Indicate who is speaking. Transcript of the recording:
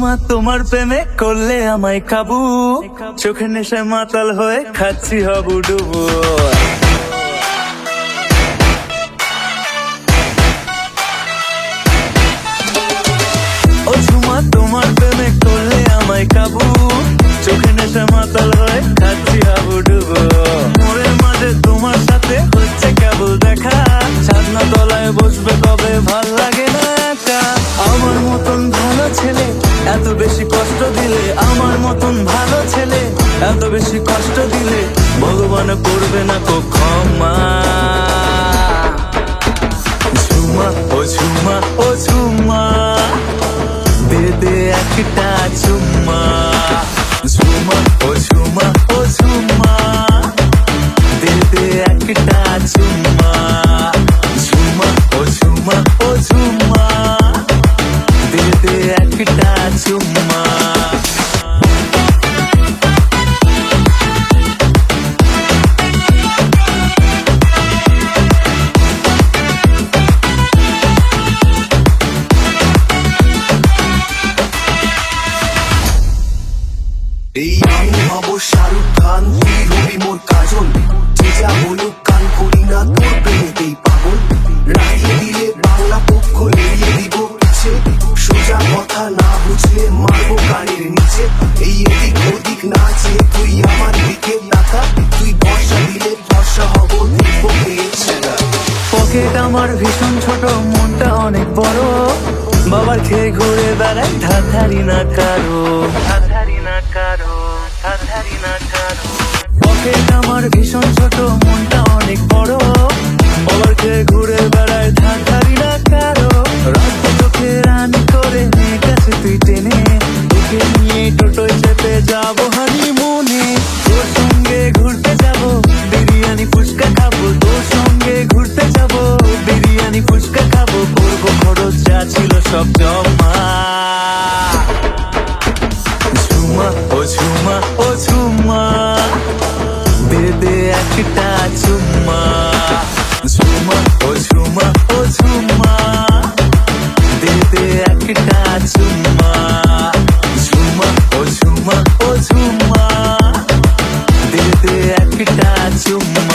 Speaker 1: ঝুমা তোমার প্রেমে করলে আমায় কাবু, চোখে নেশে মাতাল হয়ে খাচ্ছি হাবুডুবু। ও ঝুমা তোমার প্রেমে করলে আমায় কাবু, চোখে নেশে মাতাল হয়ে খাচ্ছি হাবুডুবু। মোড়ের মাঝে তোমার সাথে হচ্ছে কেবল দেখা, ছাদনা তলায় বসবে কবে ভাল লাগে না একা। আমার মতন ভালো ছেলে এত বেশি কষ্ট দিলে, আমার মতন ভালো ছেলে এত বেশি কষ্ট দিলে, ভগবান করবে না কো ক্ষমা। ঝুমা ও ঝুমা ও ঝুমা, দে দে একটা চুম্মা। ঝুমা ও ঝুমা ও ঝুমা, দে দে একটা চুম্মা। ঝুমা ও ঝুমা ও ঝুমা, দে দে একটা চুম্মা।
Speaker 2: এই আমি হব শাহরুখ খান, তুই হবি মোর কাজল। যে যা বলুক কান করি না তোর প্রেমেতেই পাগল। রাখিয়ে দিলে বাংলা পক্ষ এড়িয়ে দিব পিছে, সোজা কথা না বুঝলে মারবো কানের নিচে। এই এদিক ওদিক না চেয়ে তুই আমার দিকে তাকা, তুই ভরসা দিলে ভরসা হব দেখবো পেয়েছে।
Speaker 1: পকেট আমার ভীষণ ছোট, মনটা অনেক বড়, বাবার খেয়ে ঘুরে বেড়াই ধার ধারি না কারো, ধার ধারি না কারো, ধার ধারি না কারো। পকেট আমার ভীষণ ছোট, মনটা অনেক বড়, বাবার খেয়ে ঘুরে বেড়াই ধার ধারি না কারো। রক্ত চোখে রানি করে নিয়ে গেছে তুই টেনে, তোকে নিয়ে টোটোয় চেপে যাবো হানিমুনে। তোর সঙ্গে ঘুরতে যাবো, বিরিয়ানি ফুচকা খাবো, তোর সঙ্গে ঘুরতে যাবো, বিরিয়ানি ফুচকা খাবো, করবো খরচ যা ছিল সব জমা। ঝুমা ও ঝুমা ও ঝুমা, দে দে একটা চুম্মা। ঝুমা ও ঝুমা ও ঝুমা, দে দে একটা চুম্মা। ঝুমা ও ঝুমা ও ঝুমা, দে দে একটা চুম্মা।